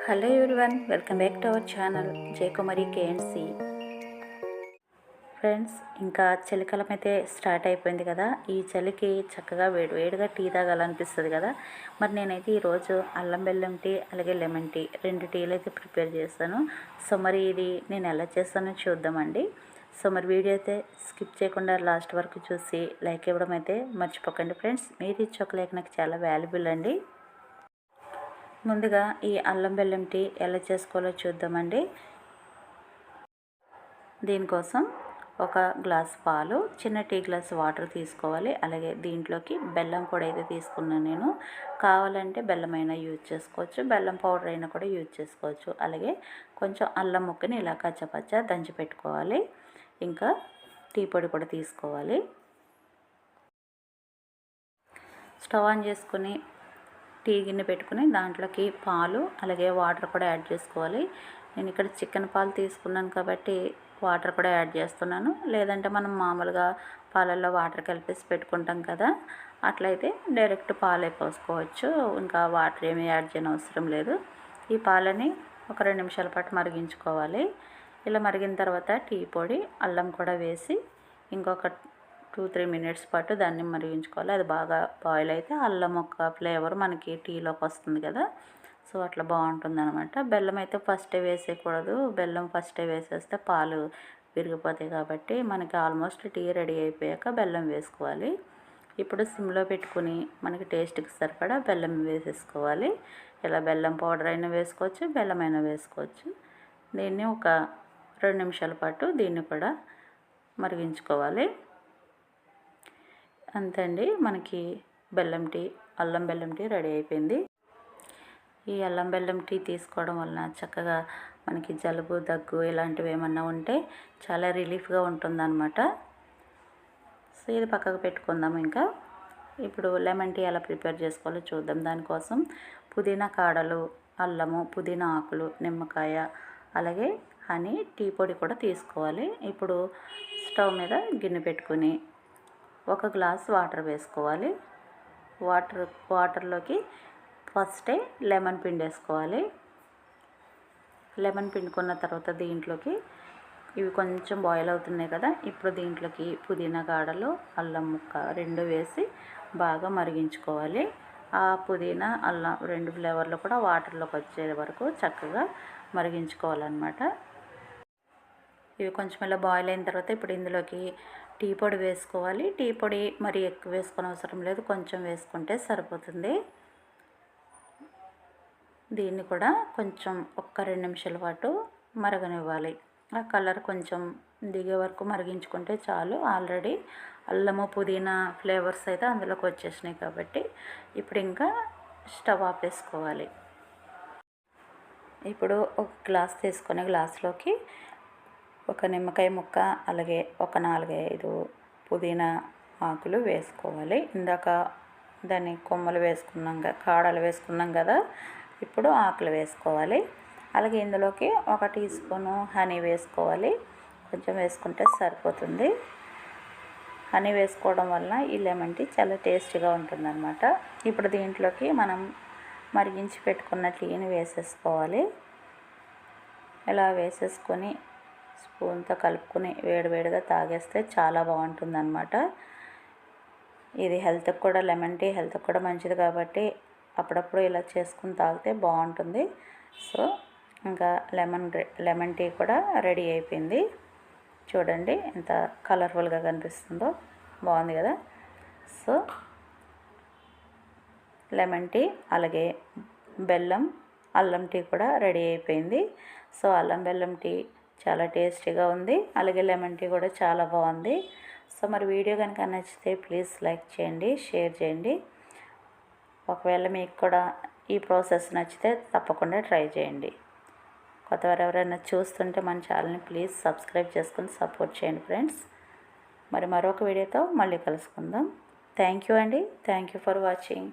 Hello everyone, welcome back to our channel Jayakumari కేఎన్సి. Friends, ఇంకా చలికాలం అయితే స్టార్ట్ అయిపోయింది కదా. ఈ చలికి చక్కగా వేడివేడిగా టీ తాగాలనిపిస్తుంది కదా. మరి నేనైతే ఈరోజు అల్లం బెల్లం టీ అలాగే లెమన్ టీ 2 టీలు అయితే ప్రిపేర్ చేస్తాను. సో మరి ఇది నేను ఎలా చేస్తానో చూద్దామండి. సో మరి వీడియో అయితే స్కిప్ చేయకుండా లాస్ట్ వరకు చూసి లైక్ ఇవ్వడం అయితే మర్చిపోకండి ఫ్రెండ్స్. మీరు ఇచ్చే ఒక లైక్ నాకు చాలా వాల్యుబుల్ అండి. ముందుగా ఈ అల్లం బెల్లం టీ ఎలా చేసుకోవాలో చూద్దామండి. దీనికోసం ఒక గ్లాస్ పాలు, చిన్న టీ గ్లాస్ వాటర్ తీసుకోవాలి. అలాగే దీంట్లోకి బెల్లం పొడి అయితే తీసుకున్నాను నేను. కావాలంటే బెల్లం అయినా యూజ్ చేసుకోవచ్చు, బెల్లం పౌడర్ అయినా కూడా యూజ్ చేసుకోవచ్చు. అలాగే కొంచెం అల్లం ముక్కని ఇలా కచ్చపచ్చ దంచి పెట్టుకోవాలి. ఇంకా టీ పొడి కూడా తీసుకోవాలి. స్టవ్ ఆన్ చేసుకుని టీ గిన్నె పెట్టుకుని దాంట్లోకి పాలు అలాగే వాటర్ కూడా యాడ్ చేసుకోవాలి. నేను ఇక్కడ చికెన్ పాలు తీసుకున్నాను కాబట్టి వాటర్ కూడా యాడ్ చేస్తున్నాను. లేదంటే మనం మామూలుగా పాలల్లో వాటర్ కలిపేసి పెట్టుకుంటాం కదా, అట్లయితే డైరెక్ట్ పాలే పోసుకోవచ్చు. ఇంకా వాటర్ ఏమీ యాడ్ చేయని అవసరం లేదు. ఈ పాలని ఒక 2 నిమిషాల పాటు మరిగించుకోవాలి. ఇలా మరిగిన తర్వాత టీ పొడి, అల్లం కూడా వేసి ఇంకొక 2-3 మినిట్స్ పాటు దాన్ని మరిగించుకోవాలి. అది బాగా బాయిల్ అయితే అల్లం ముక్క ఫ్లేవర్ మనకి టీలోకి వస్తుంది కదా. సో అట్లా బాగుంటుంది అనమాట. బెల్లం అయితే ఫస్టే వేసేయకూడదు. బెల్లం ఫస్టే వేసేస్తే పాలు విరిగిపోతాయి కాబట్టి మనకి ఆల్మోస్ట్ టీ రెడీ అయిపోయాక బెల్లం వేసుకోవాలి. ఇప్పుడు సిమ్లో పెట్టుకుని మనకి టేస్ట్కి సరిపడా బెల్లం వేసేసుకోవాలి. ఇలా బెల్లం పౌడర్ అయినా వేసుకోవచ్చు, బెల్లం అయినా వేసుకోవచ్చు. దీన్ని ఒక 2 నిమిషాల పాటు దీన్ని కూడా మరిగించుకోవాలి. అంతే అండి, మనకి బెల్లం టీ, అల్లం బెల్లం టీ రెడీ అయిపోయింది. ఈ అల్లం బెల్లం టీ తీసుకోవడం వలన చక్కగా మనకి జలుబు, దగ్గు ఇలాంటివి ఏమన్నా ఉంటే చాలా రిలీఫ్గా ఉంటుందన్నమాట. సో ఇది పక్కకు పెట్టుకుందాం. ఇంకా ఇప్పుడు లెమన్ టీ ఎలా ప్రిపేర్ చేసుకోవాలో చూద్దాం. దానికోసం పుదీనా కాడలు, అల్లము, పుదీనా ఆకులు, నిమ్మకాయ అలాగే హనీ, టీ పొడి కూడా తీసుకోవాలి. ఇప్పుడు స్టవ్ మీద గిన్నె పెట్టుకుని ఒక గ్లాస్ వాటర్ వేసుకోవాలి. వాటర్లోకి ఫస్టే లెమన్ పిండేసుకోవాలి. లెమన్ పిండుకున్న తర్వాత దీంట్లోకి ఇవి కొంచెం బాయిల్ అవుతున్నాయి కదా, ఇప్పుడు దీంట్లోకి పుదీనా కాడలు, అల్లం ముక్క 2 వేసి బాగా మరిగించుకోవాలి. ఆ పుదీనా, అల్లం 2 ఫ్లేవర్లు కూడా వాటర్లోకి వచ్చే వరకు చక్కగా మరిగించుకోవాలన్నమాట. ఇవి కొంచెం ఇలా బాయిల్ అయిన తర్వాత ఇప్పుడు ఇందులోకి టీ పొడి వేసుకోవాలి. టీ పొడి మరి ఎక్కువ వేసుకొని అవసరం లేదు, కొంచెం వేసుకుంటే సరిపోతుంది. దీన్ని కూడా కొంచెం ఒక్క 2 నిమిషాల పాటు మరగనివ్వాలి. ఆ కలర్ కొంచెం దిగే వరకు మరిగించుకుంటే చాలు. ఆల్రెడీ అల్లము, పుదీనా ఫ్లేవర్స్ అయితే అందులోకి వచ్చేసినాయి కాబట్టి ఇప్పుడు ఇంకా స్టవ్ ఆపేసుకోవాలి. ఇప్పుడు ఒక గ్లాస్ తీసుకొని గ్లాస్లోకి ఒక నిమ్మకాయ ముక్క అలాగే ఒక 4-5 పుదీనా ఆకులు వేసుకోవాలి. ఇందాక దాన్ని కొమ్మలు వేసుకున్నాం కదా, కాడలు వేసుకున్నాం కదా, ఇప్పుడు ఆకులు వేసుకోవాలి. అలాగే ఇందులోకి 1 టీ స్పూను హనీ వేసుకోవాలి. కొంచెం వేసుకుంటే సరిపోతుంది. హనీ వేసుకోవడం వల్ల ఈ లెమన్ టీ చాలా టేస్టీగా ఉంటుందన్నమాట. ఇప్పుడు దీంట్లోకి మనం మరిగించి పెట్టుకున్న టీని వేసేసుకోవాలి. ఇలా వేసేసుకొని స్పూన్తో కలుపుకొని వేడివేడిగా తాగేస్తే చాలా బాగుంటుందన్నమాట. ఇది హెల్త్కి కూడా, లెమన్ టీ హెల్త్కి కూడా మంచిది కాబట్టి అప్పుడప్పుడు ఇలా చేసుకుని తాగితే బాగుంటుంది. సో ఇంకా లెమన్ టీ కూడా రెడీ అయిపోయింది. చూడండి ఎంత కలర్ఫుల్గా కనిపిస్తుందో, బాగుంది కదా. సో లెమన్ టీ అలాగే బెల్లం, అల్లం టీ కూడా రెడీ అయిపోయింది. సో అల్లం బెల్లం టీ చాలా టేస్టీగా ఉంది, అలాగే లెమన్ టీ కూడా చాలా బాగుంది. సో మరి వీడియో కనుక నచ్చితే ప్లీజ్ లైక్ చేయండి, షేర్ చేయండి. ఒకవేళ మీకు కూడా ఈ ప్రాసెస్ నచ్చితే తప్పకుండా ట్రై చేయండి. కొత్తవారు ఎవరైనా చూస్తుంటే మన ఛానల్ని ప్లీజ్ సబ్స్క్రైబ్ చేసుకొని సపోర్ట్ చేయండి ఫ్రెండ్స్. మరి మరొక వీడియోతో మళ్ళీ కలుసుకుందాం. థ్యాంక్ యూ అండి. Thank you for watching.